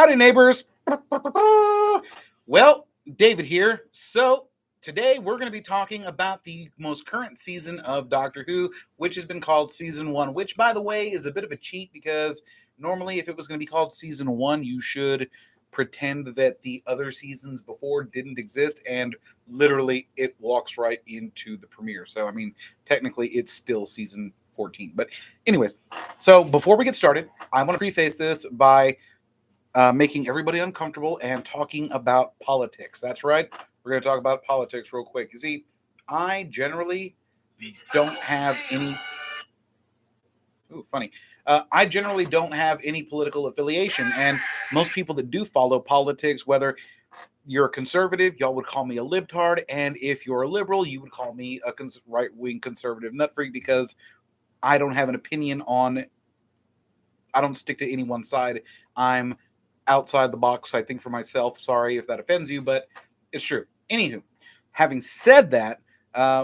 Howdy, neighbors. Well, David here. So, today we're going to be talking about the most current season of Doctor Who, which has been called Season 1, which, by the way, is a bit of a cheat because normally, if it was going to be called Season 1, you should pretend that the other seasons before didn't exist, and literally it walks right into the premiere. So, I mean, technically, it's still Season 14. But, anyways, so before we get started, I want to preface this by making everybody uncomfortable and talking about politics. That's right. We're going to talk about politics real quick. You see, I generally don't have any. Ooh, funny. I generally don't have any political affiliation, and most people that do follow politics, whether you're a conservative, y'all would call me a libtard, and if you're a liberal, you would call me a right-wing conservative nut freak because I don't have an opinion on. I don't stick to any one side. I'm outside the box, I think, for myself. Sorry if that offends you, but it's true. Anywho, having said that,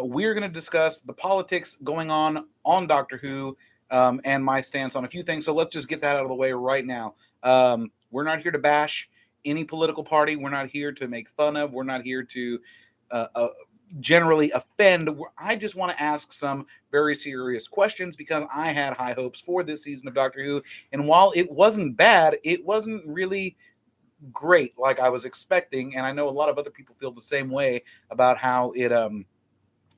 we're going to discuss the politics going on Doctor Who and my stance on a few things. So let's just get that out of the way right now. We're not here to bash any political party. We're not here to make fun of. We're not here to uh, uh, generally offend. I just want to ask some very serious questions because I had high hopes for this season of Doctor Who. And while it wasn't bad, it wasn't really great like I was expecting. And I know a lot of other people feel the same way about how it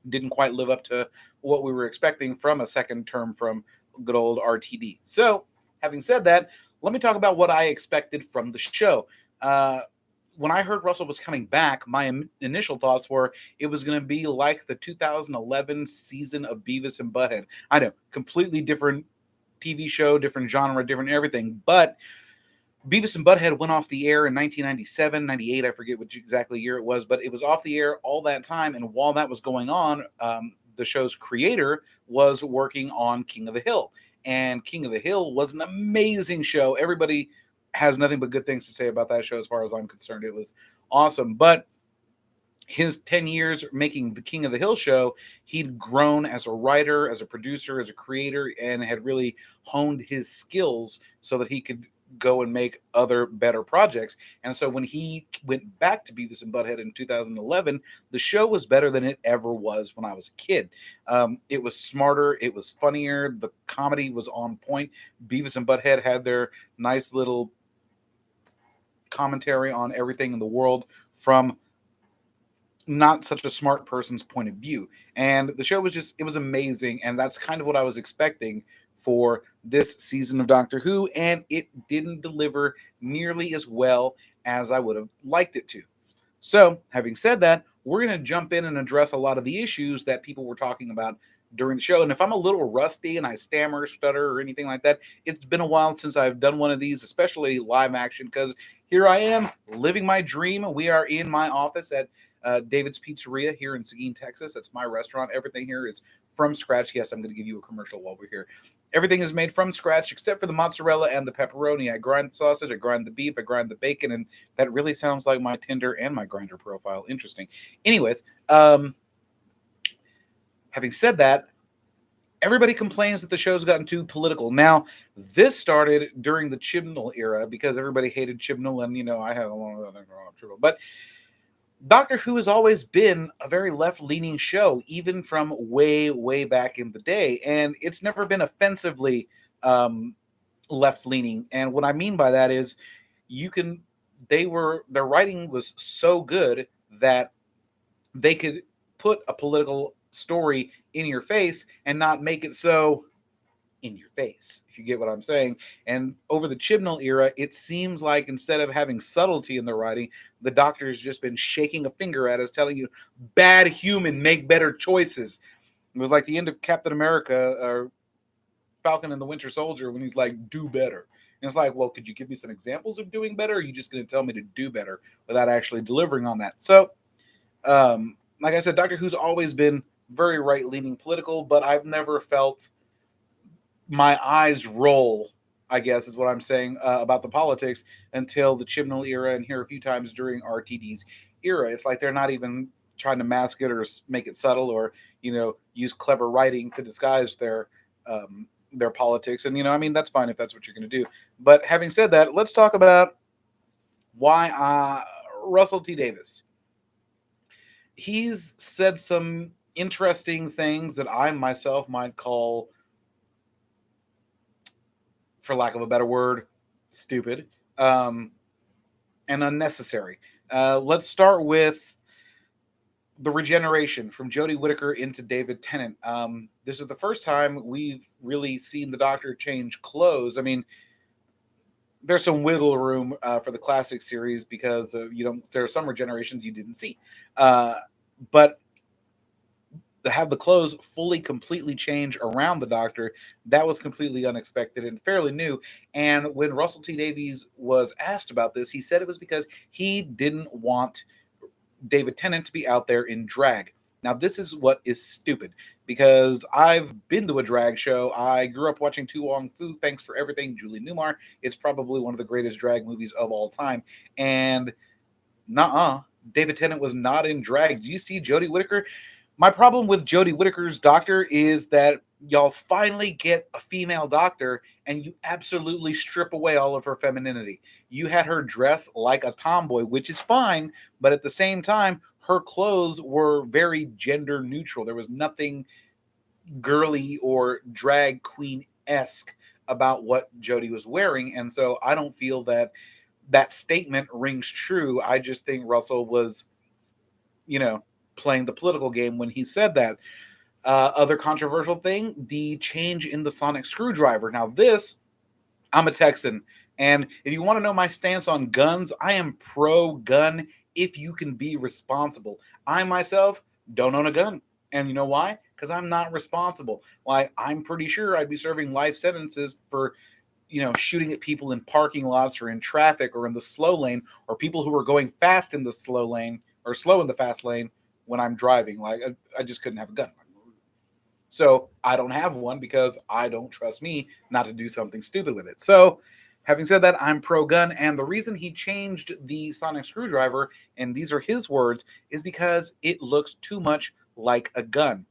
didn't quite live up to what we were expecting from a second term from good old RTD. So, having said that, let me talk about what I expected from the show. Uh, when I heard Russell was coming back, my initial thoughts were it was going to be like the 2011 season of Beavis and Butthead. I know, completely different TV show, different genre, different everything. But Beavis and Butthead went off the air in 1997, 98, I forget which exactly year it was, but it was off the air all that time. And while that was going on, the show's creator was working on King of the Hill. And King of the Hill was an amazing show. Everybody has nothing but good things to say about that show as far as I'm concerned. It was awesome. But his 10 years making the King of the Hill show, he'd grown as a writer, as a producer, as a creator, and had really honed his skills so that he could go and make other better projects. And so when he went back to Beavis and Butthead in 2011, the show was better than it ever was when I was a kid. It was smarter, it was funnier, the comedy was on point. Beavis and Butthead had their nice little commentary on everything in the world from not such a smart person's point of view. And the show was just, it was amazing. And that's kind of what I was expecting for this season of Doctor Who. And it didn't deliver nearly as well as I would have liked it to. So, having said that, we're going to jump in and address a lot of the issues that people were talking about during the show. And if I'm a little rusty and I stammer, stutter, or anything like that, it's been a while since I've done one of these, especially live action, because here I am living my dream. We are in my office at David's Pizzeria here in Seguin, Texas. That's my restaurant. Everything here is from scratch. Yes, I'm going to give you a commercial while we're here. Everything is made from scratch except for the mozzarella and the pepperoni. I grind the sausage, I grind the beef, I grind the bacon, and that really sounds like my Tinder and my Grinder profile. Interesting. Anyways, having said that, everybody complains that the show's gotten too political. Now, this started during the Chibnall era because everybody hated Chibnall, and I have a lot of other Chibnall, but Doctor Who has always been a very left-leaning show, even from way, way back in the day, and it's never been offensively left-leaning. And what I mean by that is, you can, their writing was so good that they could put a political story in your face and not make it so in your face, if you get what I'm saying. And over the Chibnall era, it seems like instead of having subtlety in the writing, the Doctor's just been shaking a finger at us, telling you, bad human, make better choices. It was like the end of Captain America or Falcon and the Winter Soldier when he's like, do better. And it's like, well, could you give me some examples of doing better? Or are you just going to tell me to do better without actually delivering on that? So, like I said, Doctor Who's always been very right-leaning political, but I've never felt my eyes roll, I guess is what I'm saying, about the politics until the Chibnall era and here a few times during RTD's era. It's like they're not even trying to mask it or make it subtle or, use clever writing to disguise their politics. And, I mean, that's fine if that's what you're going to do. But having said that, let's talk about Why? Russell T Davies. He's said some interesting things that I myself might call, for lack of a better word, stupid, um, and unnecessary. Let's start with the regeneration from Jodie Whittaker into David Tennant. This is the first time we've really seen the Doctor change clothes. I mean, there's some wiggle room for the classic series because you don't. There are some regenerations you didn't see, but to have the clothes fully, completely change around the Doctor, that was completely unexpected and fairly new. And when Russell T Davies was asked about this, he said it was because he didn't want David Tennant to be out there in drag. Now, this is what is stupid because I've been to a drag show. I grew up watching Tu Wong Fu, Thanks for Everything, Julie Newmar. It's probably one of the greatest drag movies of all time. And David Tennant was not in drag. Do you see Jodie Whittaker? My problem with Jodie Whittaker's Doctor is that y'all finally get a female Doctor and you absolutely strip away all of her femininity. You had her dress like a tomboy, which is fine, but at the same time, her clothes were very gender neutral. There was nothing girly or drag queen esque about what Jodie was wearing, and so I don't feel that that statement rings true. I just think Russell was, you know, playing the political game when he said that. Other controversial thing, the change in the sonic screwdriver. Now, this, I'm a Texan. And if you want to know my stance on guns, I am pro gun if you can be responsible. I myself don't own a gun. And you know why? Because I'm not responsible. Like, I'm pretty sure I'd be serving life sentences for, shooting at people in parking lots or in traffic or in the slow lane, or people who are going fast in the slow lane or slow in the fast lane when I'm driving. Like, I just couldn't have a gun. So I don't have one because I don't trust me not to do something stupid with it. So, having said that, I'm pro gun. And the reason he changed the sonic screwdriver, and these are his words, is because it looks too much like a gun.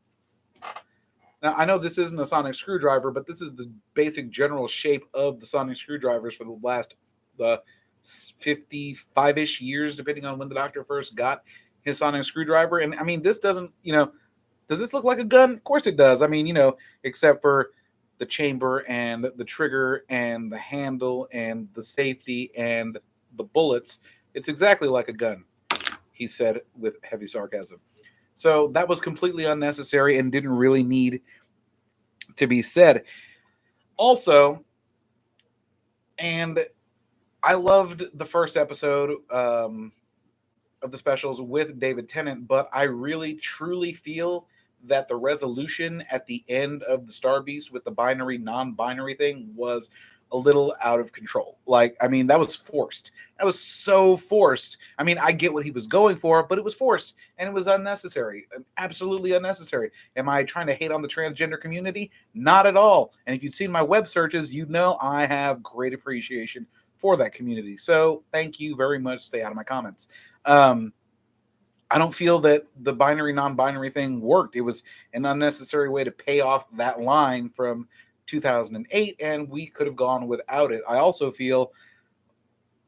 Now, I know this isn't a sonic screwdriver, but this is the basic general shape of the sonic screwdrivers for the last the 55-ish years, depending on when the Doctor first got his sonic screwdriver. And I mean, this doesn't, does this look like a gun? Of course it does. I mean, except for the chamber and the trigger and the handle and the safety and the bullets, it's exactly like a gun, he said with heavy sarcasm. So that was completely unnecessary and didn't really need to be said. Also, and I loved the first episode of the specials with David Tennant, but I really truly feel that the resolution at the end of the Star Beast with the binary non-binary thing was a little out of control. Like, I mean, that was forced. That was so forced. I mean, I get what he was going for, but it was forced and it was unnecessary. Absolutely unnecessary. Am I trying to hate on the transgender community? Not at all. And if you've seen my web searches, you know I have great appreciation for that community. So thank you very much. Stay out of my comments. Um, I don't feel that the binary non-binary thing worked. It was an unnecessary way to pay off that line from 2008, and we could have gone without it. I also feel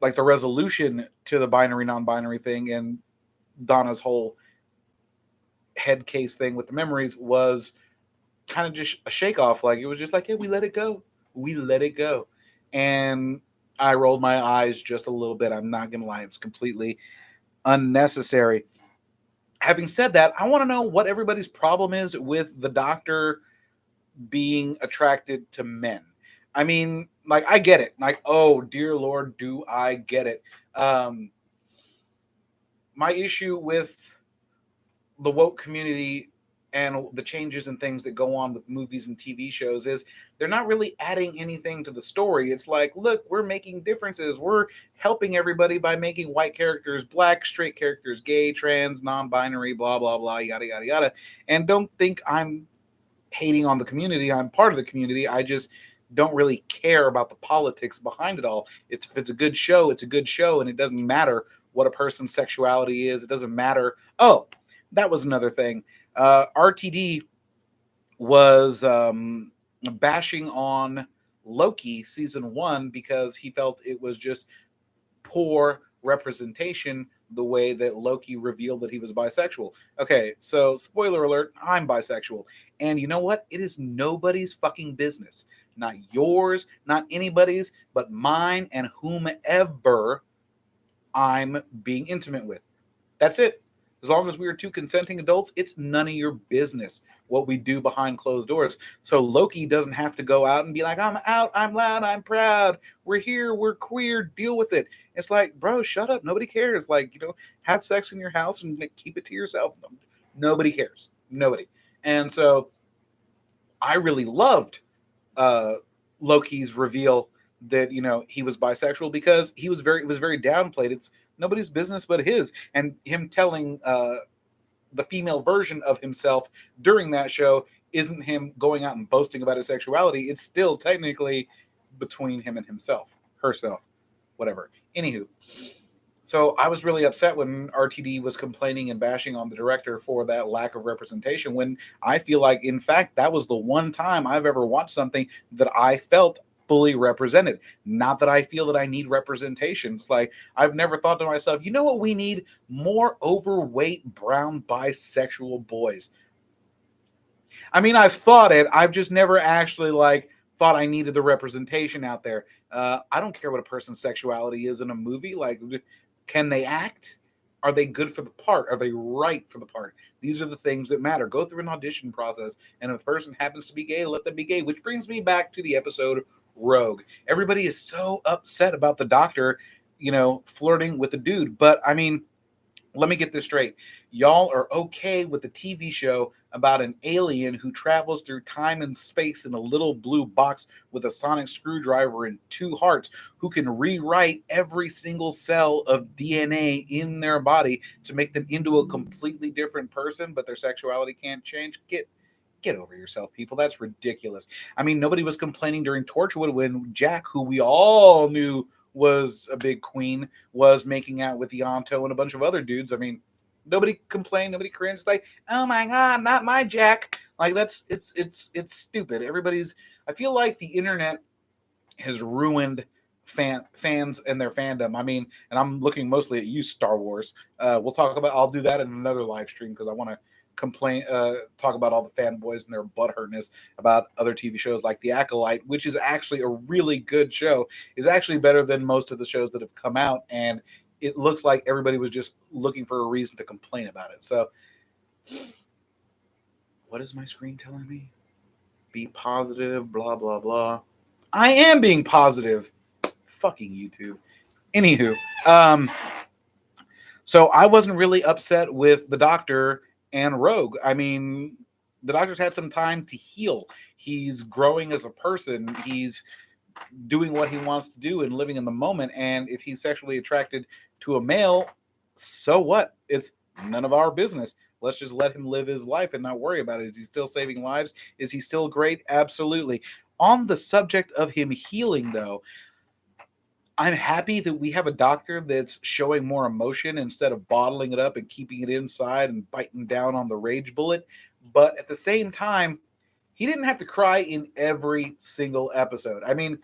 like the resolution to the binary non-binary thing and Donna's whole head case thing with the memories was kind of just a shake off. Like, it was just like, hey, we let it go. We let it go. And I rolled my eyes just a little bit. I'm not gonna lie, it was completely unnecessary. Having said that, I want to know what everybody's problem is with the Doctor being attracted to men. I mean, like, I get it. Like, oh dear Lord, do I get it? Um, my issue with the woke community and the changes and things that go on with movies and TV shows is they're not really adding anything to the story. It's like, look, we're making differences. We're helping everybody by making white characters black, straight characters gay, trans, non-binary, blah blah blah, yada yada yada. And don't think I'm hating on the community. I'm part of the community. I just don't really care about the politics behind it all. If it's a good show, it's a good show, and it doesn't matter what a person's sexuality is. It doesn't matter. Oh, that was another thing. RTD was bashing on Loki season 1 because he felt it was just poor representation the way that Loki revealed that he was bisexual. Okay, so spoiler alert, I'm bisexual. And you know what? It is nobody's fucking business. Not yours, not anybody's, but mine and whomever I'm being intimate with. That's it. As long as we are two consenting adults, it's none of your business what we do behind closed doors. So Loki doesn't have to go out and be like, I'm out, I'm loud, I'm proud, we're here, we're queer, deal with it. It's like, bro, shut up. Nobody cares. Like, have sex in your house and keep it to yourself. Nobody cares. Nobody. And so I really loved uh, Loki's reveal that he was bisexual because it was very downplayed. It's nobody's business but his, and him telling the female version of himself during that show isn't him going out and boasting about his sexuality. It's still technically between him and himself, herself, whatever. Anywho, so I was really upset when RTD was complaining and bashing on the director for that lack of representation, when I feel like, in fact, that was the one time I've ever watched something that I felt fully represented. Not that I feel that I need representation. It's like, I've never thought to myself, you know what we need? More overweight brown bisexual boys. I mean, I've thought it. I've just never actually thought I needed the representation out there. I don't care what a person's sexuality is in a movie. Like, can they act? Are they good for the part? Are they right for the part? These are the things that matter. Go through an audition process, and if the person happens to be gay, let them be gay. Which brings me back to the episode Rogue. Everybody is so upset about the doctor, flirting with the dude. But I mean, let me get this straight. Y'all are okay with the TV show about an alien who travels through time and space in a little blue box with a sonic screwdriver and two hearts, who can rewrite every single cell of DNA in their body to make them into a completely different person, but their sexuality can't change. Get over yourself, people. That's ridiculous. I mean, nobody was complaining during Torchwood when Jack, who we all knew was a big queen, was making out with Yonto and a bunch of other dudes. I mean, nobody complained, nobody cringed. Like, oh my god, not my Jack. Like, it's stupid. I feel like the internet has ruined fans and their fandom. I mean, and I'm looking mostly at you, Star Wars. I'll do that in another live stream because I want to talk about all the fanboys and their butthurtness about other TV shows like The Acolyte, which is actually a really good show. Is actually better than most of the shows that have come out, and it looks like everybody was just looking for a reason to complain about it. So, what is my screen telling me? Be positive, blah blah blah. I am being positive. Fucking YouTube. Anywho, so I wasn't really upset with the Doctor and Rogue. I mean, the Doctor's had some time to heal. He's growing as a person. He's doing what he wants to do and living in the moment. And if he's sexually attracted to a male, so what? It's none of our business. Let's just let him live his life and not worry about it. Is he still saving lives? Is he still great? Absolutely. On the subject of him healing, though, I'm happy that we have a doctor that's showing more emotion instead of bottling it up and keeping it inside and biting down on the rage bullet. But at the same time, he didn't have to cry in every single episode. I mean,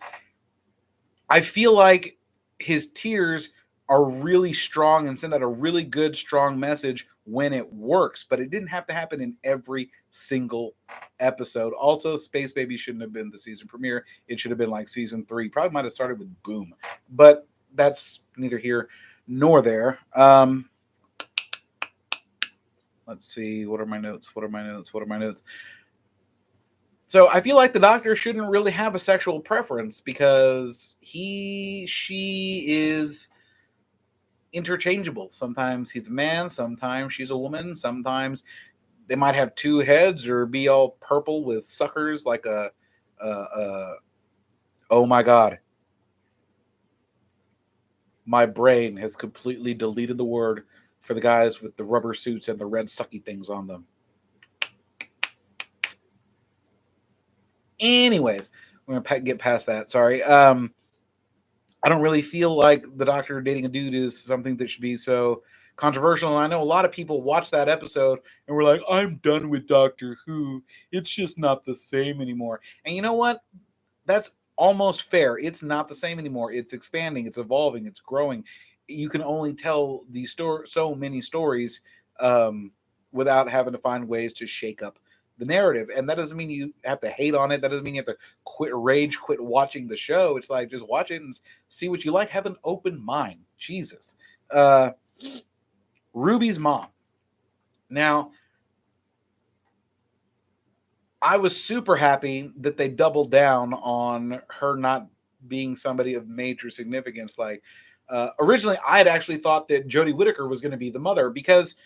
I feel like his tears are really strong and send out a really good, strong message when it works, but it didn't have to happen in every single episode. Also, Space Baby shouldn't have been the season premiere. It should have been like season 3. Probably might have started with Boom, but that's neither here nor there. Let's see. What are my notes? So I feel like the Doctor shouldn't really have a sexual preference because she is interchangeable. Sometimes he's a man, sometimes she's a woman, sometimes they might have two heads or be all purple with suckers like oh my god. My brain has completely deleted the word for the guys with the rubber suits and the red sucky things on them. Anyways, we're gonna get past that. Sorry. I don't really feel like the Doctor dating a dude is something that should be so controversial. And I know a lot of people watch that episode and were like, I'm done with Doctor Who. It's just not the same anymore. And you know what? That's almost fair. It's not the same anymore. It's expanding, it's evolving, it's growing. you can only tell these so many stories um, without having to find ways to shake up the narrative. And that doesn't mean you have to hate on it. That doesn't mean you have to quit watching the show. It's like just watch it and see what you like. Have an open mind. Jesus. Uh, Ruby's mom. Now, I was super happy that they doubled down on her not being somebody of major significance. Like originally, I had actually thought that Jodie Whittaker was going to be the mother because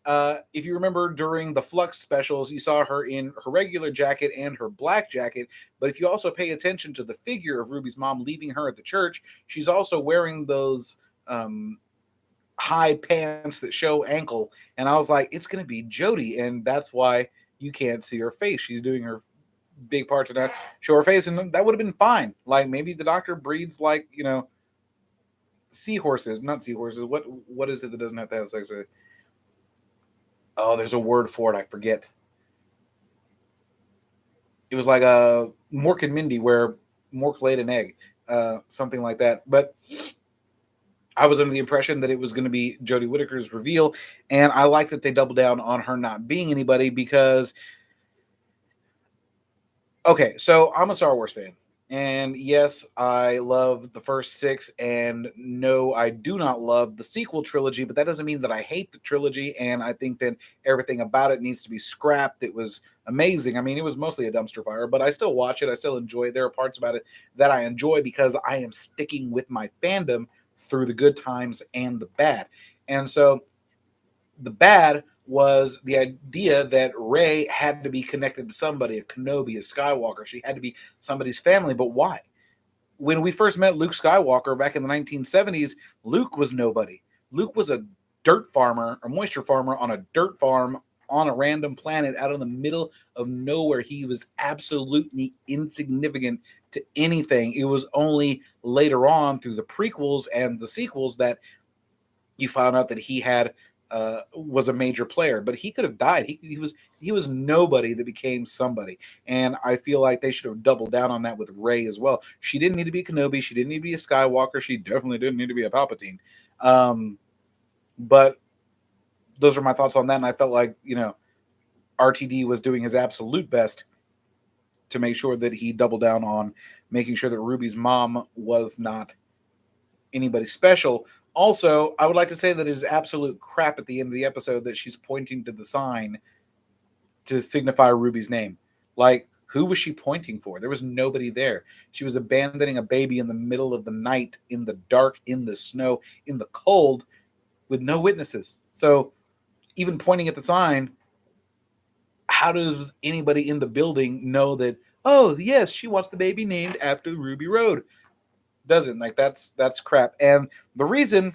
if you remember during the Flux specials, you saw her in her regular jacket and her black jacket. But if you also pay attention to the figure of Ruby's mom leaving her at the church, she's also wearing those high pants that show ankle. And I was like, it's going to be Jodie, and that's why you can't see her face. She's doing her big part to not show her face, and that would have been fine. Like maybe the doctor breeds like seahorses, not seahorses. What is it that doesn't have to have sex? Oh, there's a word for it. I forget. It was like a Mork and Mindy, where Mork laid an egg, something like that. But I was under the impression that it was going to be Jodie Whittaker's reveal, and I like that they doubled down on her not being anybody because, okay, so I'm a Star Wars fan, and yes, I love the first six, and no, I do not love the sequel trilogy, but that doesn't mean that I hate the trilogy, and I think that everything about it needs to be scrapped. It was amazing. I mean, it was mostly a dumpster fire, but I still watch it. I still enjoy it. There are parts about it that I enjoy because I am sticking with my fandom through the good times and the bad. And so the bad was the idea that Rey had to be connected to somebody, a Kenobi, a Skywalker. She had to be somebody's family, but why? When we first met Luke Skywalker back in the 1970s, Luke was nobody. Luke was a dirt farmer, a moisture farmer on a dirt farm on a random planet out in the middle of nowhere. He was absolutely insignificant to anything. It was only later on through the prequels and the sequels that you found out that he had was a major player, but he could have died. He was nobody that became somebody, and I feel like they should have doubled down on that with Rey as well. She didn't need to be a Kenobi. She didn't need to be a Skywalker. She definitely didn't need to be a Palpatine. But those are my thoughts on that, and I felt like RTD was doing his absolute best to make sure that he doubled down on making sure that Ruby's mom was not anybody special. Also, I would like to say that it is absolute crap at the end of the episode that she's pointing to the sign to signify Ruby's name. Like, who was she pointing for? There was nobody there. She was abandoning a baby in the middle of the night, in the dark, in the snow, in the cold, with no witnesses. So, even pointing at the sign, how does anybody in the building know that, oh, yes, she wants the baby named after Ruby Road? Doesn't. Like, that's crap. And the reason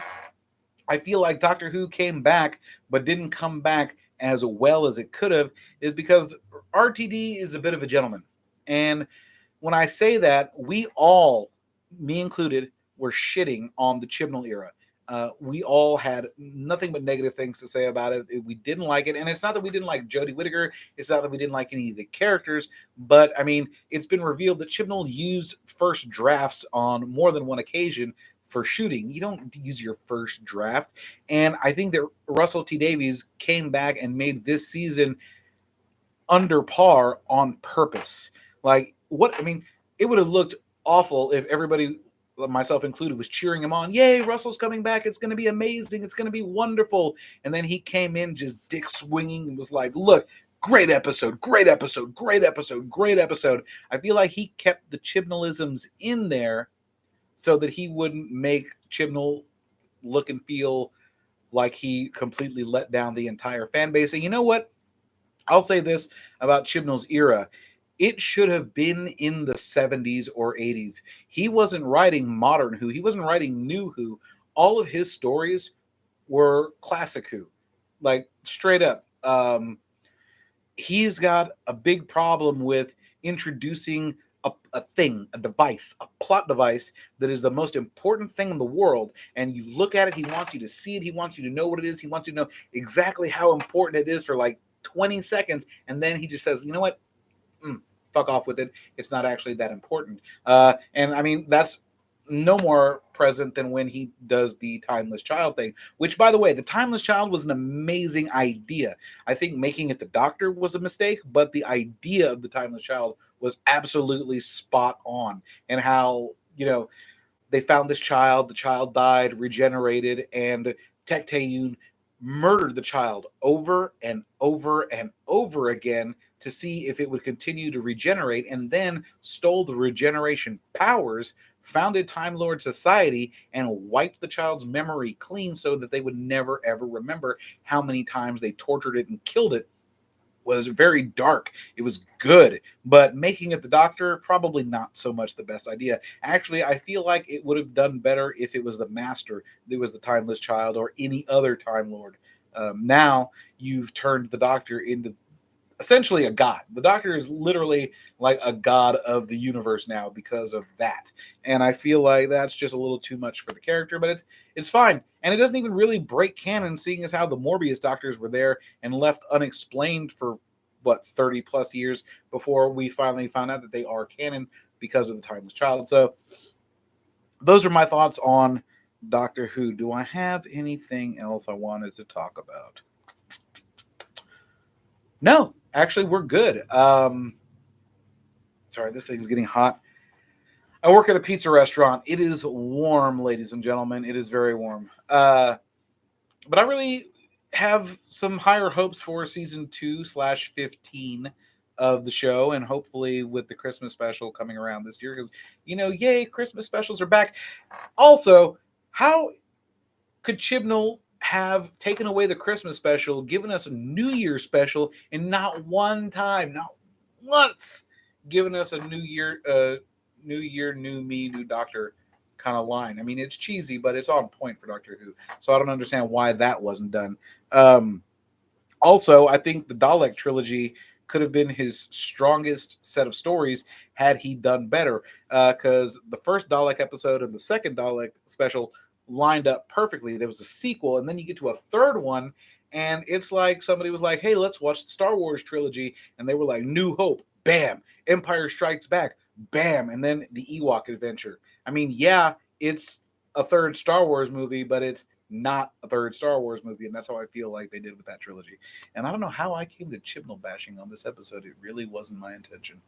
I feel like Doctor Who came back but didn't come back as well as it could have is because RTD is a bit of a gentleman. And when I say that, we all, me included, were shitting on the Chibnall era. We all had nothing but negative things to say about it. We didn't like it. And it's not that we didn't like Jodie Whittaker. It's not that we didn't like any of the characters. But, I mean, it's been revealed that Chibnall used first drafts on more than one occasion for shooting. You don't use your first draft. And I think that Russell T Davies came back and made this season under par on purpose. Like, what? I mean, it would have looked awful if everybody, myself included, was cheering him on. Yay, Russell's coming back. It's going to be amazing. It's going to be wonderful. And then he came in just dick swinging and was like, look, great episode, great episode, great episode, great episode. I feel like he kept the Chibnallisms in there so that he wouldn't make Chibnall look and feel like he completely let down the entire fan base. And you know what? I'll say this about Chibnall's era. It should have been in the 70s or 80s. He wasn't writing modern Who. He wasn't writing new Who. All of his stories were classic Who. Like, straight up. He's got a big problem with introducing a thing, a device, a plot device that is the most important thing in the world. And you look at it, he wants you to see it. He wants you to know what it is. He wants you to know exactly how important it is for like 20 seconds. And then he just says, you know what? Fuck off with it. It's not actually that important. And I mean, that's no more present than when he does the Timeless Child thing. Which, by the way, the Timeless Child was an amazing idea. I think making it the Doctor was a mistake, but the idea of the Timeless Child was absolutely spot on. And how, they found this child, the child died, regenerated, and Tecteun murdered the child over and over and over again to see if it would continue to regenerate, and then stole the regeneration powers, founded Time Lord Society, and wiped the child's memory clean so that they would never ever remember how many times they tortured it and killed it. Was very dark. It was good, but making it the Doctor, probably not so much the best idea. Actually, I feel like it would have done better if it was the Master that was the Timeless Child, or any other Time Lord. Now you've turned the Doctor into essentially a god. The Doctor is literally like a god of the universe now because of that. And I feel like that's just a little too much for the character, but it's fine. And it doesn't even really break canon, seeing as how the Morbius Doctors were there and left unexplained for 30 plus years before we finally found out that they are canon because of the Timeless Child. So those are my thoughts on Doctor Who. Do I have anything else I wanted to talk about? No, actually, we're good. Sorry, this thing's getting hot. I work at a pizza restaurant. It is warm, ladies and gentlemen. It is very warm. But I really have some higher hopes for season 2/15 of the show, and hopefully with the Christmas special coming around this year, because yay, Christmas specials are back. Also, how could Chibnall have taken away the Christmas special, given us a New Year special, and not one time, not once, given us a New Year, new me, new Doctor kind of line? I mean, it's cheesy, but it's on point for Doctor Who. So I don't understand why that wasn't done. Also, I think the Dalek trilogy could have been his strongest set of stories had he done better. Because the first Dalek episode and the second Dalek special lined up perfectly. There was a sequel, and then you get to a third one, and it's like somebody was like, hey, let's watch the Star Wars trilogy. And they were like, New Hope, bam. Empire Strikes Back, bam. And then the Ewok Adventure. I mean, yeah, it's a third Star Wars movie, but it's not a third Star Wars movie, and that's how I feel like they did with that trilogy. And I don't know how I came to Chibnall bashing on this episode. It really wasn't my intention.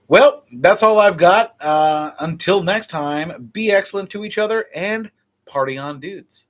Well, that's all I've got. Until next time, be excellent to each other and party on, dudes.